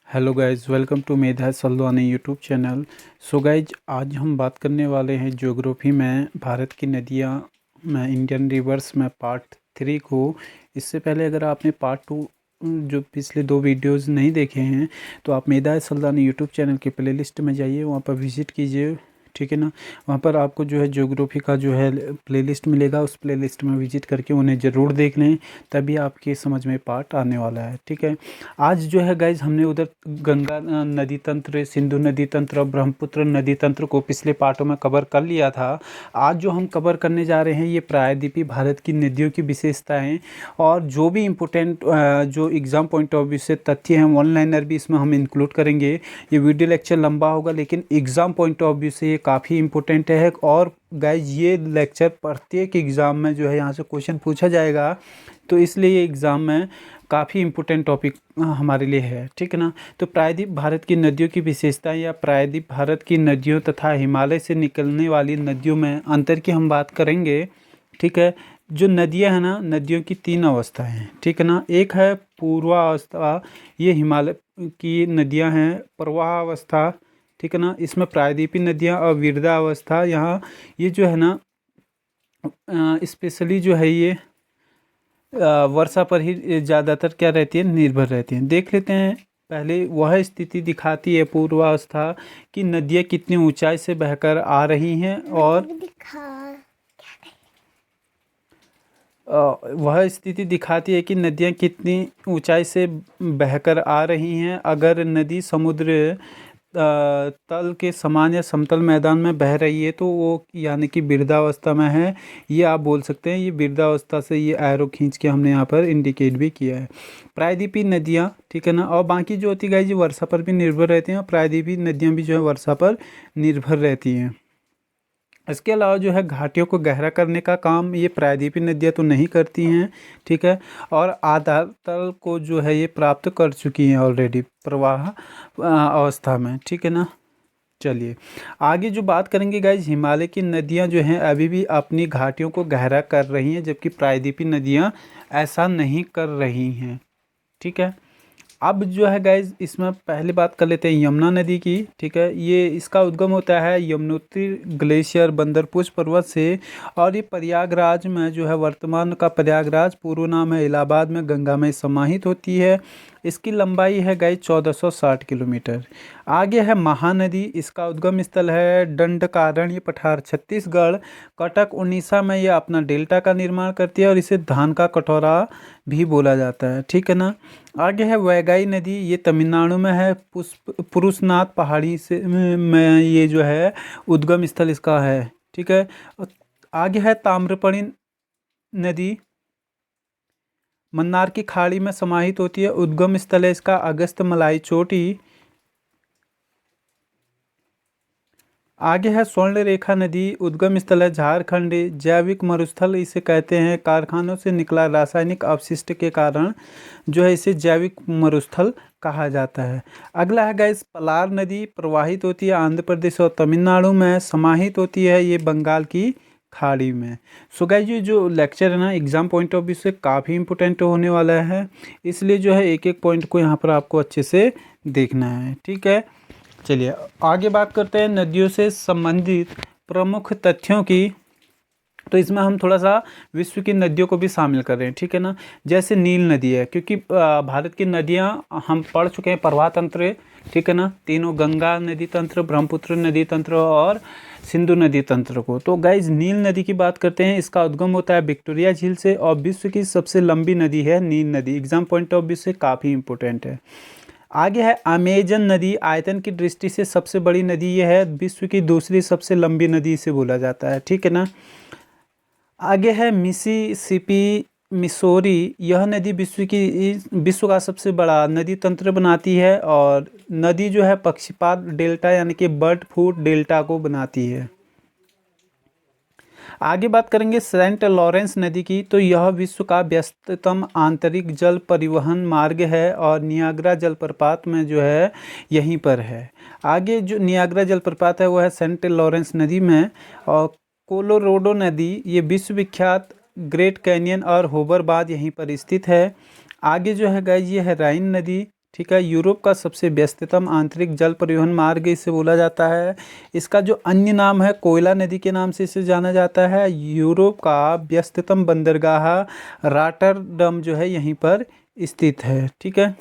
Hello guys, welcome to Medha Saldwani YouTube channel. So guys, आज हम बात करने वाले हैं ज्योग्राफी में भारत की नदियाँ में इंडियन रिवर्स में पार्ट 3 को। इससे पहले अगर आपने पार्ट 2 जो पिछले 2 वीडियोस नहीं देखे हैं तो आप मेधा सल्दवानी यूट्यूब चैनल के प्लेलिस्ट में जाइए, वहाँ पर विजिट कीजिए, ठीक है ना। वहाँ पर आपको जो है ज्योग्राफी का जो है प्लेलिस्ट मिलेगा, उस प्लेलिस्ट में विजिट करके उन्हें ज़रूर देख लें, तभी आपके समझ में पार्ट आने वाला है, ठीक है। आज जो है गाइज, हमने उधर गंगा नदी तंत्र, सिंधु नदी तंत्र और ब्रह्मपुत्र नदी तंत्र को पिछले पार्टों में कवर कर लिया था। आज जो हम कवर करने जा रहे हैं ये प्रायद्वीपीय भारत की नदियों की विशेषताएं और जो भी इम्पोर्टेंट जो एग्ज़ाम पॉइंट ऑफ व्यू से तथ्य हैं, वन लाइनर भी इसमें हम इंक्लूड करेंगे। ये वीडियो लेक्चर लंबा होगा लेकिन एग्ज़ाम पॉइंट ऑफ व्यू से ये काफ़ी इंपॉर्टेंट है। और गाइज, ये लेक्चर प्रत्येक एग्ज़ाम में जो है यहाँ से क्वेश्चन पूछा जाएगा, तो इसलिए ये एग्ज़ाम में काफ़ी इम्पोर्टेंट टॉपिक हमारे लिए है, ठीक है ना। तो प्रायद्वीप भारत की नदियों की विशेषता या प्रायद्वीप भारत की नदियों तथा हिमालय से निकलने वाली नदियों में अंतर की हम बात करेंगे, ठीक है। जो नदियां हैं ना, नदियों की 3 अवस्थाएं हैं, ठीक है ना। एक है पूर्वावस्था, ये हिमालय की नदियां हैं। प्रवाहावस्था, ठीक है ना, इसमें प्रायद्वीपीय नदियां। और विरदावस्था, यहाँ ये जो है ना स्पेशली जो है ये वर्षा पर ही ज़्यादातर क्या रहती है, निर्भर रहती हैं। देख लेते हैं। पहले वह स्थिति दिखाती है पूर्वावस्था कि नदियाँ कितनी ऊंचाई से बहकर आ रही हैं, और वह स्थिति दिखाती है कि नदियाँ कितनी ऊंचाई से बहकर आ रही हैं। अगर नदी समुद्र तल के समान या समतल मैदान में बह रही है तो वो यानी कि वृद्धावस्था में है, ये आप बोल सकते हैं। ये वृद्धावस्था से ये एरो खींच के हमने यहाँ पर इंडिकेट भी किया है। प्रायद्वीपीय नदियाँ, ठीक है ना, और बाकी जो होती है ये वर्षा पर भी निर्भर रहती हैं, और प्रायद्वीपीय नदियाँ भी जो है वर्षा पर निर्भर रहती हैं। इसके अलावा जो है घाटियों को गहरा करने का काम ये प्रायद्वीपीय नदियाँ तो नहीं करती हैं, ठीक है। और आधार तल को जो है ये प्राप्त कर चुकी हैं ऑलरेडी प्रवाह अवस्था में, ठीक है ना। चलिए आगे जो बात करेंगे गाइज, हिमालय की नदियाँ जो हैं अभी भी अपनी घाटियों को गहरा कर रही हैं, जबकि प्रायद्वीपीय नदियाँ ऐसा नहीं कर रही हैं, ठीक है। अब जो है गाइज, इसमें पहले बात कर लेते हैं यमुना नदी की, ठीक है। ये इसका उद्गम होता है यमुनोत्री ग्लेशियर बंदरपुर पर्वत से, और ये प्रयागराज में जो है, वर्तमान का प्रयागराज पूर्व नाम है इलाहाबाद में, गंगा में समाहित होती है। इसकी लंबाई है गाइज 1460 किलोमीटर। आगे है महानदी, इसका उद्गम स्थल है दंडकारण्य पठार छत्तीसगढ़। कटक उड़ीसा में ये अपना डेल्टा का निर्माण करती है, और इसे धान का कटोरा भी बोला जाता है, ठीक है ना। आगे है वैगाई नदी, ये तमिलनाडु में है, पुरुषनाथ पहाड़ी से में ये जो है उद्गम स्थल इसका है, ठीक है। आगे है ताम्रपर्णी नदी, मन्नार की खाड़ी में समाहित होती है। उद्गम स्थल है इसका अगस्त मलाई चोटी। आगे है स्वर्ण रेखा नदी, उद्गम स्थल है झारखंड। जैविक मरुस्थल इसे कहते हैं, कारखानों से निकला रासायनिक अपशिष्ट के कारण जो है इसे जैविक मरुस्थल कहा जाता है। अगला है गाइस पलार नदी, प्रवाहित होती है आंध्र प्रदेश और तमिलनाडु में, समाहित होती है ये बंगाल की खाड़ी में। सो गाइस, ये जो लेक्चर है ना एग्जाम पॉइंट ऑफ व्यू से काफ़ी इंपॉर्टेंट होने वाला है, इसलिए जो है एक एक पॉइंट को यहाँ पर आपको अच्छे से देखना है, ठीक है। चलिए आगे बात करते हैं नदियों से संबंधित प्रमुख तथ्यों की। तो इसमें हम थोड़ा सा विश्व की नदियों को भी शामिल कर रहे हैं, ठीक है ना। जैसे नील नदी है, क्योंकि भारत की नदियां हम पढ़ चुके हैं प्रवाह तंत्र, ठीक है ना, तीनों, गंगा नदी तंत्र, ब्रह्मपुत्र नदी तंत्र और सिंधु नदी तंत्र को। तो गाइज नील नदी की बात करते हैं। इसका उद्गम होता है विक्टोरिया झील से, और विश्व की सबसे लंबी नदी है नील नदी। एग्जाम पॉइंट ऑफ व्यू से काफ़ी इंपॉर्टेंट है। आगे है अमेजन नदी, आयतन की दृष्टि से सबसे बड़ी नदी ये है, विश्व की दूसरी सबसे लंबी नदी इसे बोला जाता है, ठीक है ना। आगे है मिसिसिपी मिसोरी, यह नदी विश्व का सबसे बड़ा नदी तंत्र बनाती है, और नदी जो है पक्षीपात डेल्टा यानी कि बर्ड फ्लू डेल्टा को बनाती है। आगे बात करेंगे सेंट लॉरेंस नदी की, तो यह विश्व का व्यस्ततम आंतरिक जल परिवहन मार्ग है, और नियाग्रा जलप्रपात में जो है यहीं पर है। आगे जो नियाग्रा जलप्रपात है वह है सेंट लॉरेंस नदी में। और कोलोराडो नदी, ये विश्वविख्यात ग्रेट कैनियन और होबर बांध यहीं पर स्थित है। आगे जो है गाइस ये है राइन नदी, ठीक है। यूरोप का सबसे व्यस्ततम आंतरिक जल परिवहन मार्ग इसे बोला जाता है। इसका जो अन्य नाम है कोयला नदी के नाम से इसे जाना जाता है। यूरोप का व्यस्ततम बंदरगाह रॉटरडम जो है यहीं पर स्थित है। ठीक है।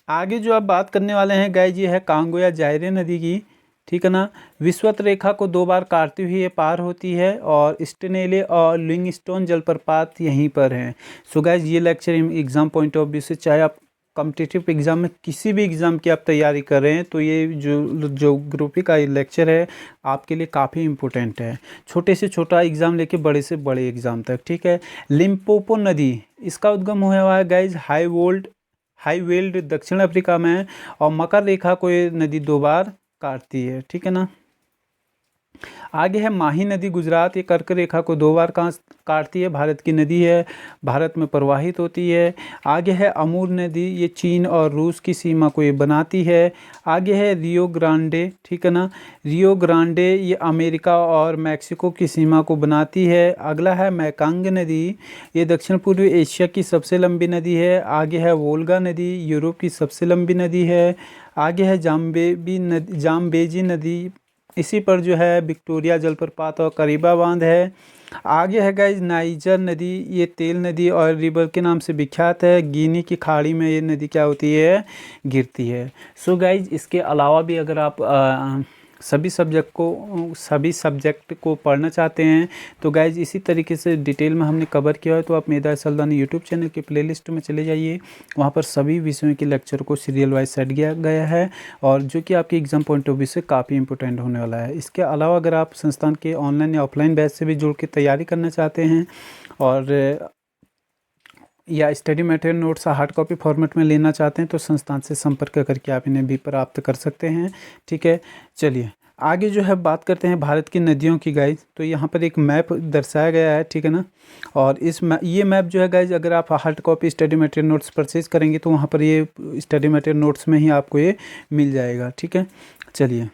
आगे जो आप बात करने वाले हैं गाइस ये है कांगो या जायरे नदी की। ठीक है ना। विषुवत रेखा को 2 बार काटती हुई ये पार होती है और स्टेनेले और लिविंगस्टोन जलप्रपात यहीं पर हैं। सो गाइस ये lecture exam point of view से, चाहे आप कॉम्पिटिटिव एग्जाम में किसी भी एग्ज़ाम की आप तैयारी कर रहे हैं, तो ये जो ग्रुप का लेक्चर है आपके लिए काफ़ी इम्पोर्टेंट है। छोटे से छोटा एग्ज़ाम लेके बड़े से बड़े एग्ज़ाम तक। ठीक है। लिम्पोपो नदी, इसका उद्गम हुआ है गाइज हाईवेल्ड दक्षिण अफ्रीका में, और मकर रेखा को ये नदी 2 बार काटती है। ठीक है ना। आगे है माही नदी गुजरात, ये कर्क रेखा को 2 बार काटती है, भारत की नदी है, भारत में प्रवाहित होती है। आगे है अमूर नदी, ये चीन और रूस की सीमा को ये बनाती है। आगे है रियो ग्रांडे। ठीक है ना। रियो ग्रांडे ये अमेरिका और मैक्सिको की सीमा को बनाती है। अगला है मैकांग नदी, ये दक्षिण पूर्वी एशिया की सबसे लंबी नदी है। आगे है वोल्गा नदी, यूरोप की सबसे लंबी नदी है। आगे है जाम्बेजी नदी, इसी पर जो है विक्टोरिया जलप्रपात और करीबा बांध है। आगे है गाइज नाइजर नदी, ये तेल नदी और रिवर के नाम से विख्यात है। गिनी की खाड़ी में ये नदी क्या होती है, गिरती है। सो गाइज इसके अलावा भी अगर आप सभी सब्जेक्ट को पढ़ना चाहते हैं तो गाइज इसी तरीके से डिटेल में हमने कवर किया है, तो आप मेधा सल्दानी यूट्यूब चैनल के प्लेलिस्ट में चले जाइए, वहाँ पर सभी विषयों के लेक्चर को सीरियल वाइज सेट किया गया है, और जो कि आपके एग्जाम पॉइंट ऑफ व्यू से काफ़ी इंपॉर्टेंट होने वाला है। इसके अलावा अगर आप संस्थान के ऑनलाइन या ऑफलाइन बैच से भी जुड़ के तैयारी करना चाहते हैं, और या study material notes hard copy format में लेना चाहते हैं, तो संस्थान से संपर्क करके आप इन्हें भी प्राप्त कर सकते हैं। ठीक है। चलिए आगे जो है बात करते हैं भारत की नदियों की गाइज। तो यहाँ पर एक मैप दर्शाया गया है। ठीक है ना। और ये मैप जो है गाइज, अगर आप hard copy study material notes purchase करेंगे तो वहाँ पर ये स्टडी मटेरियल नोट्स में ही आपको ये मिल जाएगा। ठीक है। चलिए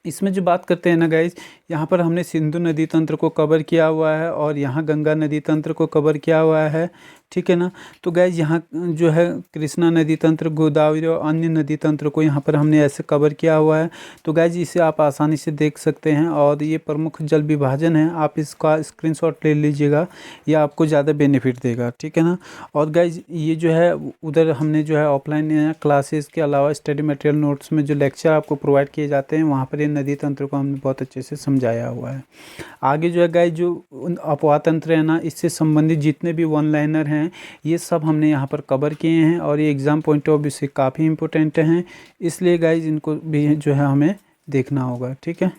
इसमें जो बात करते हैं ना गाइज, यहाँ पर हमने सिंधु नदी तंत्र को कवर किया हुआ है और यहाँ गंगा नदी तंत्र को कवर किया हुआ है। ठीक है ना। तो गाइज यहाँ जो है कृष्णा नदी तंत्र, गोदावरी और अन्य नदी तंत्र को यहाँ पर हमने ऐसे कवर किया हुआ है। तो गाइज इसे आप आसानी से देख सकते हैं, और ये प्रमुख जल विभाजन है, आप इसका स्क्रीनशॉट ले लीजिएगा, यह आपको ज़्यादा बेनिफिट देगा। ठीक है ना। और गाइज ये जो है उधर हमने जो है ऑफलाइन क्लासेस के अलावा स्टडी मटेरियल नोट्स में जो लेक्चर आपको प्रोवाइड किए जाते हैं, वहाँ पर ये नदी तंत्र को हमने बहुत अच्छे से समझाया हुआ है। आगे जो है गाइज जो अपवाह तंत्र है ना, इससे संबंधित जितने भी वन लाइनर हैं ये सब हमने यहाँ पर कवर किए हैं, और ये एग्ज़ाम पॉइंट ऑफ व्यू से काफ़ी इंपॉर्टेंट हैं, इसलिए गाइज इनको भी जो है हमें देखना होगा। ठीक है।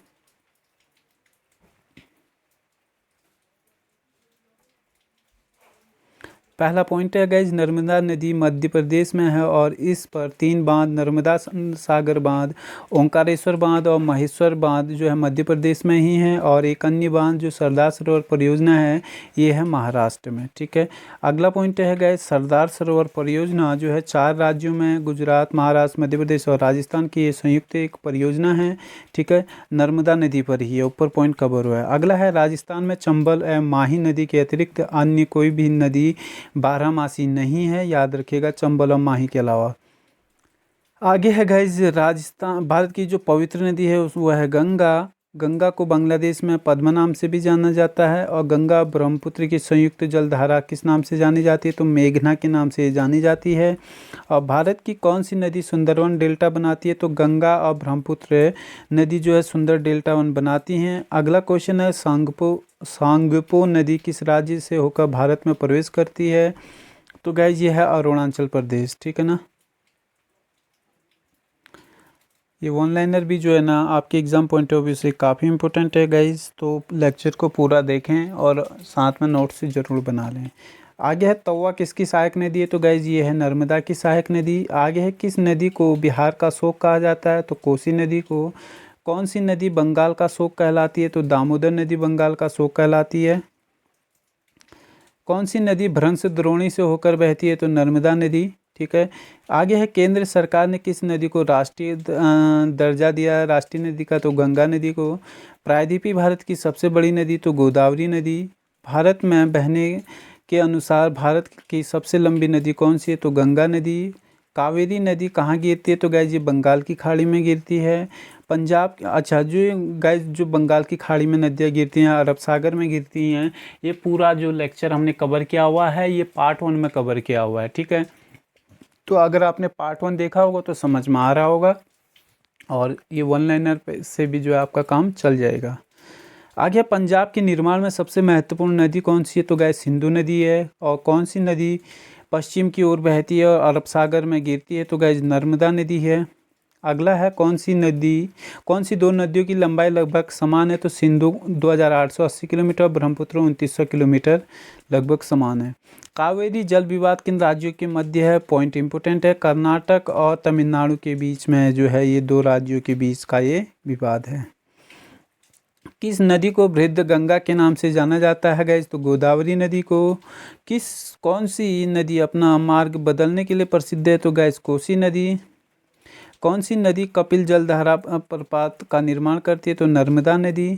पहला पॉइंट है गाइज, नर्मदा नदी मध्य प्रदेश में है, और इस पर 3 बांध, नर्मदा सागर बांध, ओंकारेश्वर बांध और महेश्वर बांध जो है मध्य प्रदेश में ही है, और एक अन्य बांध जो सरदार सरोवर परियोजना है ये है महाराष्ट्र में। ठीक है। अगला पॉइंट है गाइज, सरदार सरोवर परियोजना जो है 4 राज्यों में, गुजरात, महाराष्ट्र, मध्य प्रदेश और राजस्थान की ये संयुक्त एक परियोजना है। ठीक है। नर्मदा नदी पर ही है, ऊपर पॉइंट कवर हुआ है। अगला है राजस्थान में चंबल एवं माही नदी के अतिरिक्त अन्य कोई भी नदी बारहमासी नहीं है, याद रखिएगा, चंबल और माही के अलावा। आगे है गाइज राजस्थान, भारत की जो पवित्र नदी है वो है गंगा। गंगा को बांग्लादेश में पद्मा नाम से भी जाना जाता है, और गंगा ब्रह्मपुत्र की संयुक्त जलधारा किस नाम से जानी जाती है, तो मेघना के नाम से जानी जाती है। और भारत की कौन सी नदी सुंदरवन डेल्टा बनाती है, तो गंगा और ब्रह्मपुत्र नदी जो है सुंदर डेल्टा वन बनाती हैं। अगला क्वेश्चन है सांगपो नदी किस राज्य से होकर भारत में प्रवेश करती है, तो गाइज ये है अरुणाचल प्रदेश। ठीक है ना। ये वन लाइनर भी जो है ना आपके एग्ज़ाम पॉइंट ऑफ व्यू से काफ़ी इंपॉर्टेंट है गाइज, तो लेक्चर को पूरा देखें और साथ में नोट्स से ज़रूर बना लें। आगे है तवा किसकी सहायक नदी है, तो गाइज ये है नर्मदा की सहायक नदी। आगे है किस नदी को बिहार का शोक कहा जाता है, तो कोसी नदी को। कौन सी नदी बंगाल का शोक कहलाती है, तो दामोदर नदी बंगाल का शोक कहलाती है। कौन सी नदी भ्रंश द्रोणी से होकर बहती है, तो नर्मदा नदी। ठीक है। आगे है केंद्र सरकार ने किस नदी को राष्ट्रीय दर्जा दिया है, राष्ट्रीय नदी का, तो गंगा नदी को। प्रायद्वीपीय भारत की सबसे बड़ी नदी, तो गोदावरी नदी। भारत में बहने के अनुसार भारत की सबसे लंबी नदी कौन सी है? तो गंगा नदी। कावेरी नदी कहाँ गिरती है? तो गाइज ये बंगाल की खाड़ी में गिरती है। पंजाब, अच्छा, जो गाइज जो बंगाल की खाड़ी में नदियाँ गिरती हैं, अरब सागर में गिरती हैं, ये पूरा जो लेक्चर हमने कवर किया हुआ है ये पार्ट 1 में कवर किया हुआ है, ठीक है। तो अगर आपने पार्ट 1 देखा होगा तो समझ में आ रहा होगा, और ये वन लाइनर से भी जो है आपका काम चल जाएगा। आगे पंजाब के निर्माण में सबसे महत्वपूर्ण नदी कौन सी है? तो गाइस सिंधु नदी है। और कौन सी नदी पश्चिम की ओर बहती है और अरब सागर में गिरती है? तो गाइस नर्मदा नदी है। अगला है कौन सी दो नदियों की लंबाई लगभग समान है? तो सिंधु 2880 किलोमीटर, ब्रह्मपुत्र 2900 किलोमीटर लगभग समान है। कावेरी जल विवाद किन राज्यों के मध्य है? पॉइंट इंपोर्टेंट है, कर्नाटक और तमिलनाडु के बीच में जो है, ये दो राज्यों के बीच का ये विवाद है। किस नदी को बृहद गंगा के नाम से जाना जाता है गाइस? तो गोदावरी नदी को। कौन सी नदी अपना मार्ग बदलने के लिए प्रसिद्ध है? तो गाइस कोसी नदी। कौन सी नदी कपिल जलधारा प्रपात का निर्माण करती है? तो नर्मदा नदी।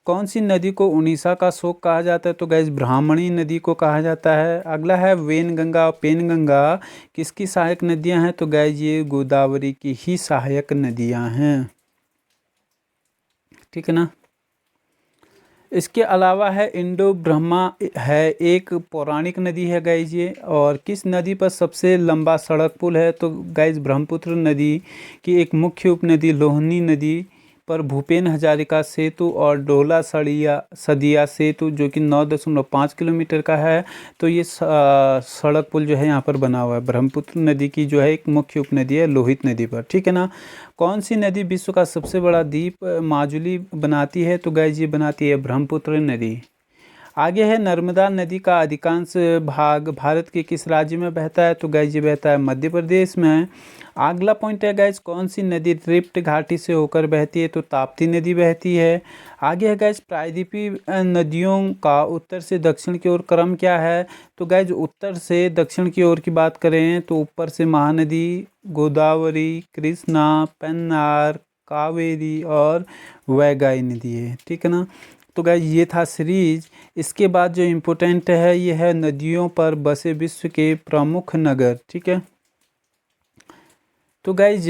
कौन सी नदी को उड़ीसा का शोक कहा जाता है? तो गाइस ब्राह्मणी नदी को कहा जाता है। अगला है वेनगंगा और पेनगंगा किसकी सहायक नदियां हैं? तो गाइस ये गोदावरी की ही सहायक नदियां हैं, ठीक है ना। इसके अलावा है इंडो ब्रह्मा है, एक पौराणिक नदी है गाइज ये। और किस नदी पर सबसे लंबा सड़क पुल है? तो गाइज ब्रह्मपुत्र नदी की एक मुख्य उपनदी लोहनी नदी पर भूपेन हजारिका सेतु और डोला सदिया सेतु जो कि 9.5 किलोमीटर का है, तो ये सड़क पुल जो है यहाँ पर बना हुआ है। ब्रह्मपुत्र नदी की जो है एक मुख्य उपनदी है लोहित नदी पर, ठीक है ना। कौन सी नदी विश्व का सबसे बड़ा द्वीप माजुली बनाती है? तो गाइज ये बनाती है ब्रह्मपुत्र नदी। आगे है नर्मदा नदी का अधिकांश भाग भारत के किस राज्य में बहता है? तो गाइज ये बहता है मध्य प्रदेश में। अगला पॉइंट है गाइज कौन सी नदी रिफ्ट घाटी से होकर बहती है? तो ताप्ती नदी बहती है। आगे है गाइज प्रायद्वीपीय नदियों का उत्तर से दक्षिण की ओर क्रम क्या है? तो गाइज उत्तर से दक्षिण की ओर की बात करें तो ऊपर से महानदी, गोदावरी, कृष्णा, पेन्नार, कावेरी और वैगाई नदी है, ठीक है ना। तो गाइज ये था सीरीज। इसके बाद जो इम्पोर्टेंट है ये है नदियों पर बसे विश्व के प्रमुख नगर, ठीक है। तो गाइज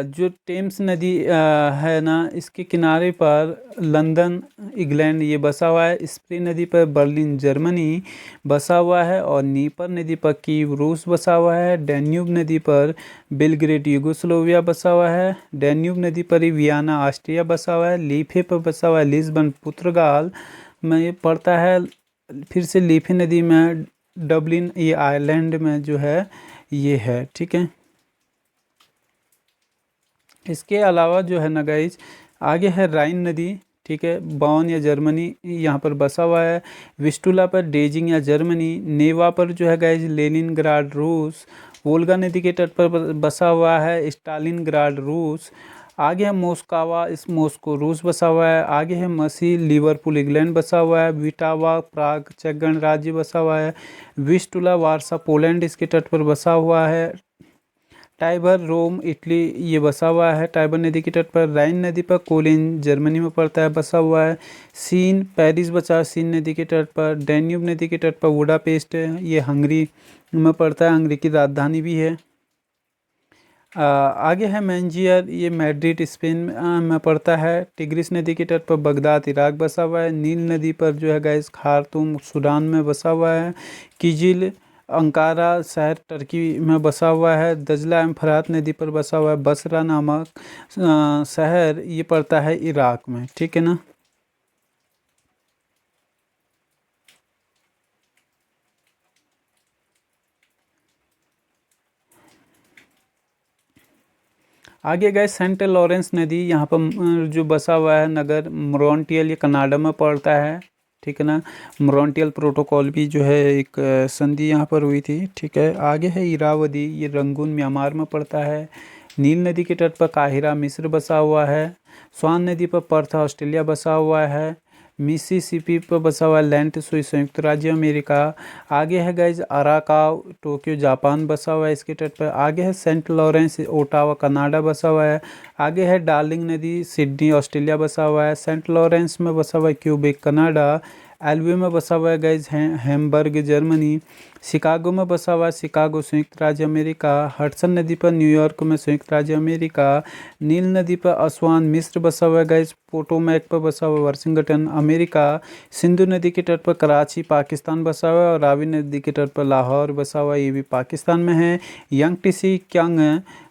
जो टेम्स नदी है ना, इसके किनारे पर लंदन इंग्लैंड ये बसा हुआ है। स्प्री नदी पर बर्लिन जर्मनी बसा हुआ है। और नीपर नदी पर कीव रूस बसा हुआ है। डैन्यूब नदी पर बेलग्रेड यूगोस्लोविया बसा हुआ है। डैन्यूब नदी पर ही वियना ऑस्ट्रिया बसा हुआ है। लीफे पर बसा हुआ है लिस्बन पुर्तगाल में ये पड़ता है। फिर से लीफे नदी में डबलिन ये आयरलैंड में जो है ये है, ठीक है। इसके अलावा जो है ना गाइज आगे है राइन नदी, ठीक है। बॉन या जर्मनी यहाँ पर बसा हुआ है। विस्टुला पर डेजिंग या जर्मनी। नेवा पर जो है गाइज लेनिनग्राड रूस। वोल्गा नदी के तट पर बसा हुआ है स्टालिनग्राड रूस। आगे है मोस्कावा, इस मॉस्को रूस बसा हुआ है। आगे है मसी लिवरपूल इंग्लैंड बसा हुआ है। विटावा प्राग चेक गणराज्य बसा हुआ है। विस्टुला वारसा पोलैंड इसके तट पर बसा हुआ है। टाइबर रोम इटली ये बसा हुआ है टाइबर नदी के तट पर। राइन नदी पर कोलिन जर्मनी में पड़ता है, बसा हुआ है। सीन पेरिस बचा सीन नदी के तट पर। डैन्यूब नदी के तट पर बुडापेस्ट ये हंगरी में पड़ता है, हंगरी की राजधानी भी है। आगे है मैंजियर, ये मैड्रिड स्पेन में पड़ता है। टिग्रिस नदी के तट पर बगदाद इराक बसा हुआ है। नील नदी पर जो है गाइस खार्तूम सूडान में बसा हुआ है। किजिल अंकारा शहर टर्की में बसा हुआ है। दजला एवं फरात नदी पर बसा हुआ है। बसरा नामक शहर ये पड़ता है इराक में, ठीक है ना। आगे गए सेंट लॉरेंस नदी यहाँ पर जो बसा हुआ है नगर मोरॉन्टियल, ये कनाडा में पड़ता है, ठीक है ना। मोरॉन्टियल प्रोटोकॉल भी जो है एक संधि यहाँ पर हुई थी, ठीक है। आगे है इरावदी, ये रंगून म्यांमार में पड़ता है। नील नदी के तट पर काहिरा मिस्र बसा हुआ है। स्वान नदी पर पर्थ ऑस्ट्रेलिया बसा हुआ है। मिसिसिपी पर बसा हुआ है लैंटसुई संयुक्त राज्य अमेरिका। आगे है गाइज अराकाव टोक्यो जापान बसा हुआ है इसके तट पर। आगे है सेंट लॉरेंस ओटावा कनाडा बसा हुआ है। आगे है डार्लिंग नदी सिडनी ऑस्ट्रेलिया बसा हुआ है। सेंट लॉरेंस में बसा हुआ है क्यूबेक कनाडा। एलवे में बसा हुआ है गाइज हैम्बर्ग जर्मनी। शिकागो में बसा हुआ है शिकागो संयुक्त राज्य अमेरिका। हडसन नदी पर न्यूयॉर्क में संयुक्त राज्य अमेरिका। नील नदी पर असवान मिस्र बसा हुआ है गाइज। पोटोमैक पर बसा हुआ वाशिंगटन अमेरिका। सिंधु नदी के तट पर कराची पाकिस्तान बसा हुआ है और रावी नदी के तट पर लाहौर बसा हुआ है, ये भी पाकिस्तान में है। यांगटीसी क्यांग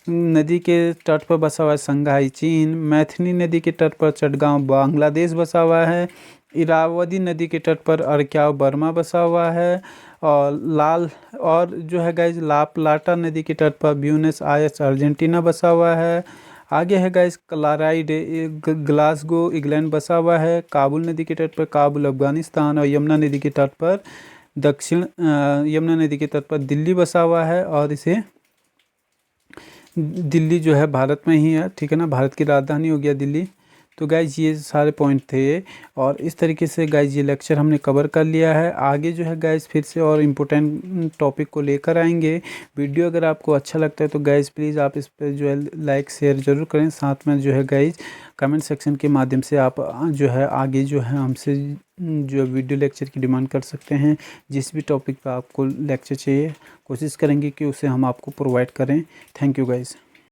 नदी के तट पर बसा हुआ है संघाई चीन। मैथिनी नदी के तट पर चटगांव बांग्लादेश बसा हुआ है। इरावदी नदी के तट पर अरक्याव बर्मा बसा हुआ है। और जो है गाइज ला प्लाटा नदी के तट पर ब्यूनस आयर्स अर्जेंटीना बसा हुआ है। आगे है गाइज क्लाराइड ग्लासगो इंग्लैंड बसा हुआ है। काबुल नदी के तट पर काबुल अफगानिस्तान और यमुना नदी के तट पर यमुना नदी के तट पर दिल्ली बसा हुआ है और इसे दिल्ली जो है भारत में ही है, ठीक है ना, भारत की राजधानी हो गया दिल्ली। तो गाइज ये सारे पॉइंट थे और इस तरीके से गाइज ये लेक्चर हमने कवर कर लिया है। आगे जो है गाइज फिर से और इम्पोर्टेंट टॉपिक को लेकर आएंगे। वीडियो अगर आपको अच्छा लगता है तो गाइज प्लीज़ आप इस पर जो है लाइक शेयर ज़रूर करें। साथ में जो है गाइज कमेंट सेक्शन के माध्यम से आप जो है आगे जो है हमसे जो वीडियो लेक्चर की डिमांड कर सकते हैं। जिस भी टॉपिक पर आपको लेक्चर चाहिए कोशिश करेंगे कि उसे हम आपको प्रोवाइड करें। Thank you guys.